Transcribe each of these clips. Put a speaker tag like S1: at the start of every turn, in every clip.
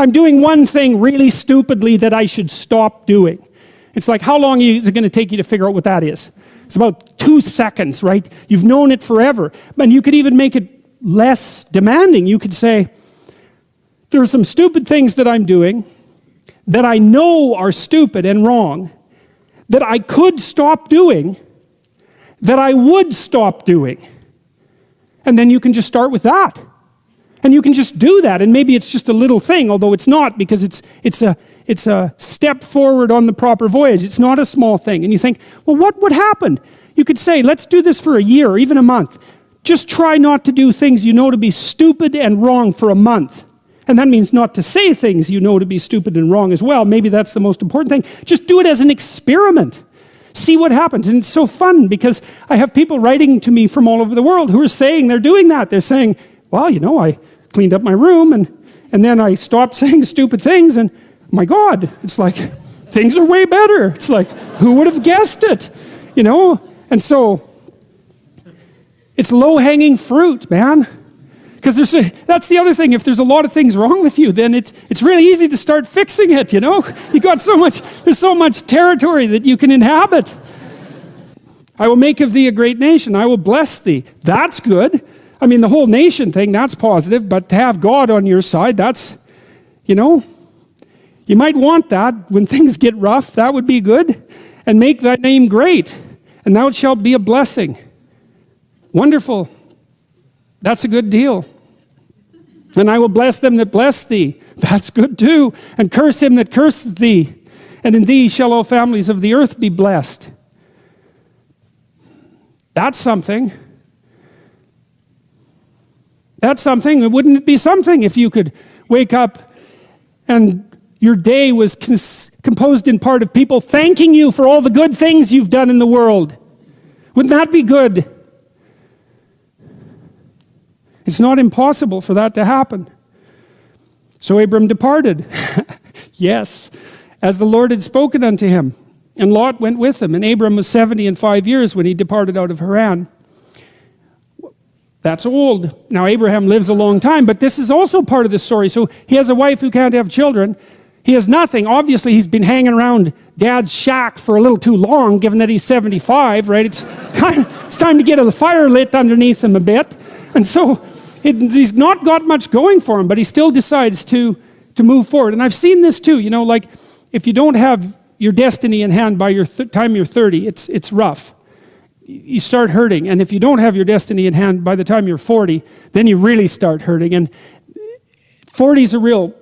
S1: I'm doing one thing really stupidly that I should stop doing. It's like, how long is it going to take you to figure out what that is? It's about 2 seconds, right? You've known it forever. And you could even make it less demanding. You could say, there are some stupid things that I'm doing that I know are stupid and wrong, that I could stop doing, that I would stop doing. And then you can just start with that. And you can just do that. And maybe it's just a little thing, although it's not, because it's a step forward on the proper voyage. It's not a small thing. And you think, well, what would happen? You could say, let's do this for a year or even a month. Just try not to do things you know to be stupid and wrong for a month. And that means not to say things you know to be stupid and wrong as well. Maybe that's the most important thing. Just do it as an experiment. See what happens. And it's so fun because I have people writing to me from all over the world who are saying they're doing that. They're saying, well, I cleaned up my room and then I stopped saying stupid things and my God, it's like things are way better. It's like, who would have guessed it? And so it's low-hanging fruit, man. Because that's the other thing. If there's a lot of things wrong with you, then it's really easy to start fixing it, You got there's so much territory that you can inhabit. I will make of thee a great nation. I will bless thee. That's good. I mean, the whole nation thing, that's positive, but to have God on your side, that's, you might want that when things get rough. That would be good. And make thy name great, and thou shalt be a blessing. Wonderful. That's a good deal. And I will bless them that bless thee. That's good too. And curse him that curseth thee. And in thee shall all families of the earth be blessed. That's something. That's something. Wouldn't it be something if you could wake up and your day was composed in part of people thanking you for all the good things you've done in the world? Wouldn't that be good? It's not impossible for that to happen. So Abram departed. Yes, as the Lord had spoken unto him. And Lot went with him. And Abram was 70 and 5 years when he departed out of Haran. That's old. Now Abraham lives a long time, but this is also part of the story. So he has a wife who can't have children. He has nothing. Obviously, he's been hanging around Dad's shack for a little too long, given that he's 75, right? It's time to get a fire lit underneath him a bit. And so he's not got much going for him, but he still decides to move forward. And I've seen this too, like if you don't have your destiny in hand by your time you're 30, it's rough. You start hurting. And if you don't have your destiny in hand by the time you're 40, then you really start hurting. And 40 is a real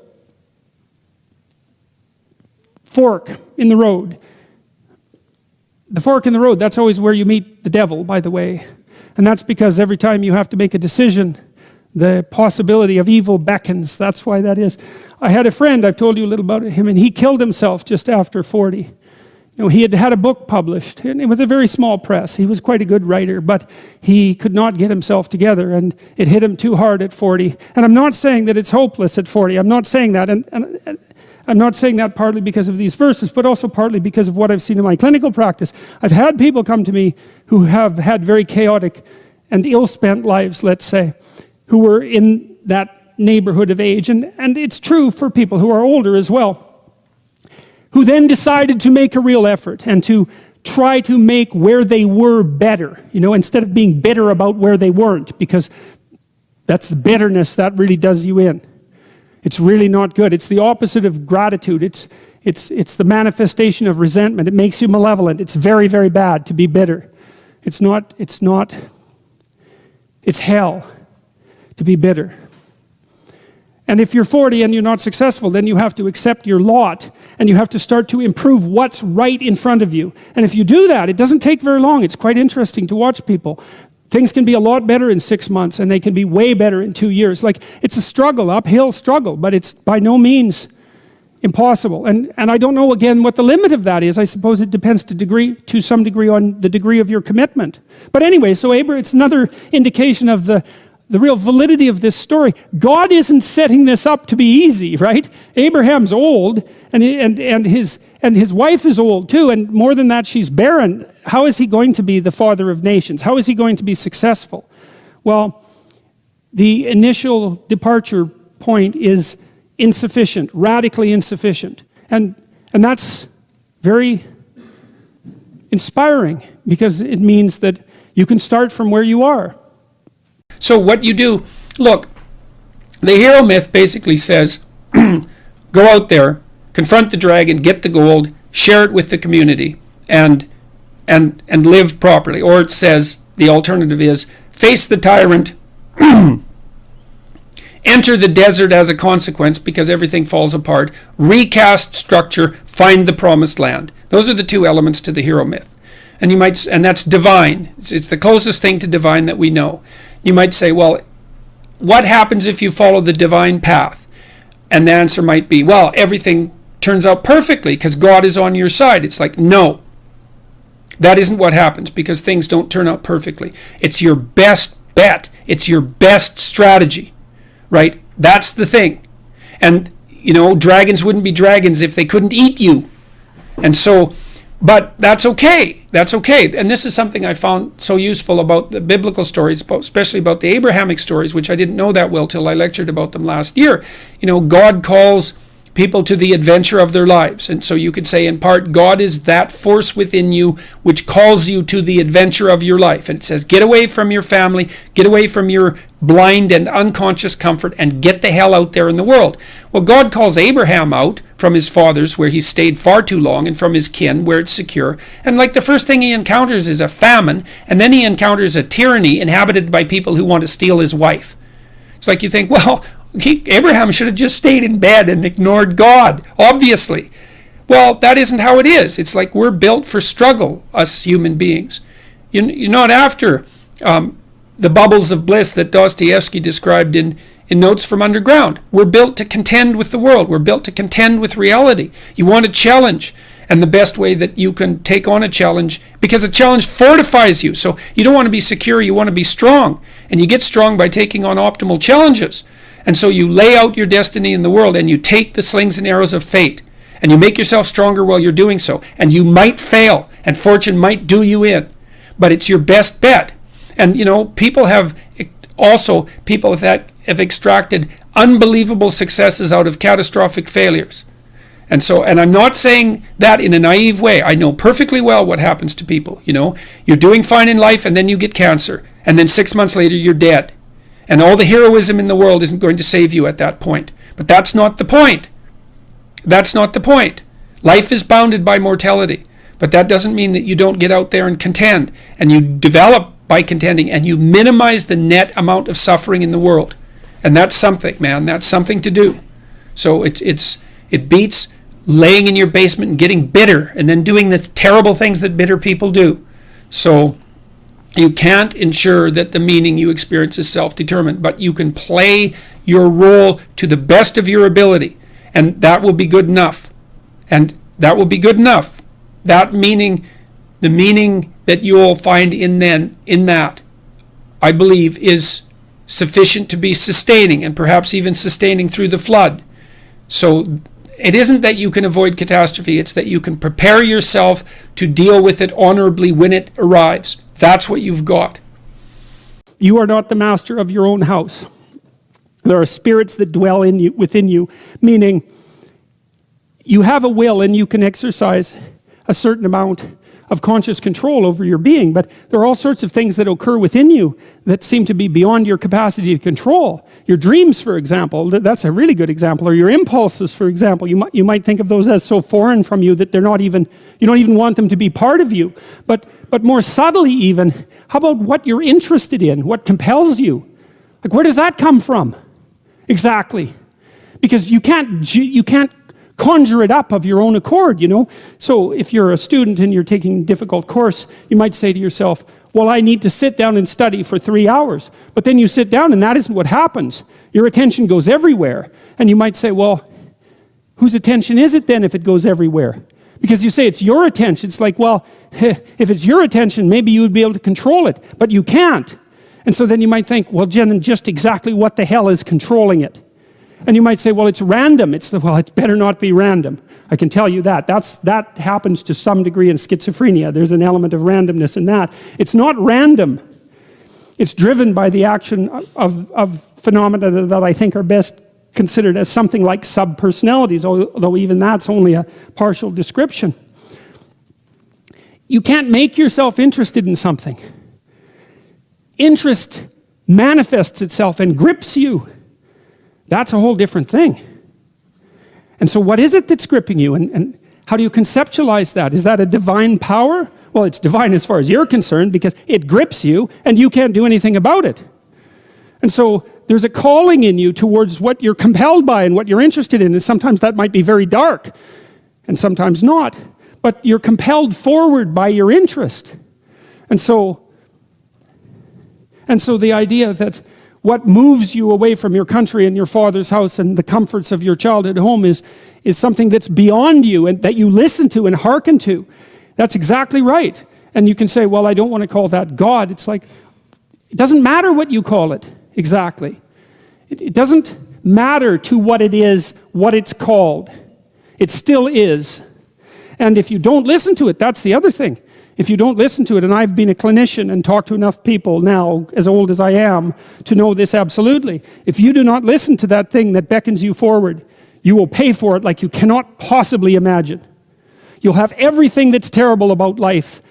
S1: fork in the road. The fork in the road, that's always where you meet the devil, by the way. And that's because every time you have to make a decision, the possibility of evil beckons. That's why that is. I had a friend, I've told you a little about him, and he killed himself just after 40. He had had a book published with a very small press. He was quite a good writer, but he could not get himself together, and it hit him too hard at 40. And I'm not saying that it's hopeless at 40. I'm not saying that. And I'm not saying that partly because of these verses, but also partly because of what I've seen in my clinical practice. I've had people come to me who have had very chaotic and ill-spent lives, let's say, who were in that neighborhood of age. And it's true for people who are older as well, who then decided to make a real effort and to try to make where they were better, instead of being bitter about where they weren't, because that's the bitterness that really does you in. It's really not good. It's the opposite of gratitude. It's the manifestation of resentment. It makes you malevolent. It's very, very bad to be bitter. It's hell to be bitter. And if you're 40 and you're not successful, then you have to accept your lot and you have to start to improve what's right in front of you. And if you do that, it doesn't take very long. It's quite interesting to watch people. Things can be a lot better in 6 months and they can be way better in 2 years. Like, it's a struggle, uphill struggle, but it's by no means impossible. And I don't know, again, what the limit of that is. I suppose it depends to some degree on the degree of your commitment. But anyway, so it's another indication of the real validity of this story. God isn't setting this up to be easy, right? Abraham's old, and his wife is old too, and more than that, she's barren. How is he going to be the father of nations? How is he going to be successful? Well, the initial departure point is insufficient, radically insufficient. And that's very inspiring because it means that you can start from where you are.
S2: So what you do, look, the hero myth basically says, go out there, confront the dragon, get the gold, share it with the community, and live properly. Or it says, the alternative is, face the tyrant, enter the desert as a consequence because everything falls apart, recast structure, find the promised land. Those are the two elements to the hero myth. And that's divine. It's the closest thing to divine that we know. You might say, well, what happens if you follow the divine path? And the answer might be, well, everything turns out perfectly because God is on your side. It's like, no, that isn't what happens because things don't turn out perfectly. It's your best bet. It's your best strategy, right? That's the thing. And, dragons wouldn't be dragons if they couldn't eat you. And so, but that's okay. That's okay. And this is something I found so useful about the biblical stories, especially about the Abrahamic stories, which I didn't know that well till I lectured about them last year. God calls people to the adventure of their lives. And so you could say in part, God is that force within you which calls you to the adventure of your life. And it says, get away from your family, get away from your blind and unconscious comfort, and get the hell out there in the world. Well, God calls Abraham out from his fathers where he stayed far too long and from his kin where it's secure. And like the first thing he encounters is a famine, and then he encounters a tyranny inhabited by people who want to steal his wife. It's like you think, well, Abraham should have just stayed in bed and ignored God, obviously. Well, that isn't how it is. It's like we're built for struggle, us human beings. You're not after the bubbles of bliss that Dostoevsky described in Notes from Underground. We're built to contend with the world. We're built to contend with reality. You want a challenge. And the best way that you can take on a challenge, because a challenge fortifies you. So you don't want to be secure, you want to be strong. And you get strong by taking on optimal challenges. And so you lay out your destiny in the world and you take the slings and arrows of fate. And you make yourself stronger while you're doing so. And you might fail and fortune might do you in. But it's your best bet. And people have extracted unbelievable successes out of catastrophic failures. And I'm not saying that in a naive way. I know perfectly well what happens to people. You're doing fine in life and then you get cancer. And then 6 months later you're dead. And all the heroism in the world isn't going to save you at that point. But that's not the point. That's not the point. Life is bounded by mortality. But that doesn't mean that you don't get out there and contend. And you develop by contending. And you minimize the net amount of suffering in the world. And that's something, man. That's something to do. So it beats laying in your basement and getting bitter. And then doing the terrible things that bitter people do. So you can't ensure that the meaning you experience is self-determined, but you can play your role to the best of your ability, and that will be good enough. And that will be good enough. That meaning, the meaning that you will find in that, I believe, is sufficient to be sustaining, and perhaps even sustaining through the flood. So it isn't that you can avoid catastrophe, it's that you can prepare yourself to deal with it honorably when it arrives. That's what you've got.
S1: You are not the master of your own house. There are spirits that dwell within you, meaning you have a will and you can exercise a certain amount of conscious control over your being, but there are all sorts of things that occur within you that seem to be beyond your capacity to control. Your dreams, for example, that's a really good example, or your impulses, for example. You might think of those as so foreign from you that you don't even want them to be part of you. But more subtly even, how about what you're interested in, what compels you? Like, where does that come from? Exactly. Because you can't conjure it up of your own accord, So if you're a student and you're taking a difficult course, you might say to yourself, well, I need to sit down and study for 3 hours. But then you sit down and that isn't what happens. Your attention goes everywhere. And you might say, well, whose attention is it then if it goes everywhere? Because you say it's your attention. It's like, well, if it's your attention, maybe you would be able to control it. But you can't. And so then you might think, well, Jen, just exactly what the hell is controlling it? And you might say, well, it's random. Well, it better not be random. I can tell you that. That happens to some degree in schizophrenia. There's an element of randomness in that. It's not random. It's driven by the action of phenomena that I think are best considered as something like subpersonalities, although even that's only a partial description. You can't make yourself interested in something. Interest manifests itself and grips you. That's a whole different thing. And so what is it that's gripping you? And how do you conceptualize that? Is that a divine power? Well, it's divine as far as you're concerned because it grips you and you can't do anything about it. And so there's a calling in you towards what you're compelled by and what you're interested in. And sometimes that might be very dark and sometimes not. But you're compelled forward by your interest. And so the idea that what moves you away from your country and your father's house and the comforts of your childhood home is something that's beyond you and that you listen to and hearken to. That's exactly right. And you can say, well, I don't want to call that God. It's like, it doesn't matter what you call it exactly. It doesn't matter to what it is, what it's called. It still is. And if you don't listen to it, that's the other thing. If you don't listen to it, and I've been a clinician and talked to enough people now, as old as I am, to know this absolutely. If you do not listen to that thing that beckons you forward, you will pay for it like you cannot possibly imagine. You'll have everything that's terrible about life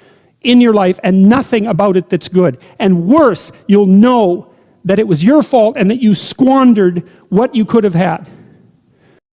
S1: in your life and nothing about it that's good. And worse, you'll know that it was your fault and that you squandered what you could have had.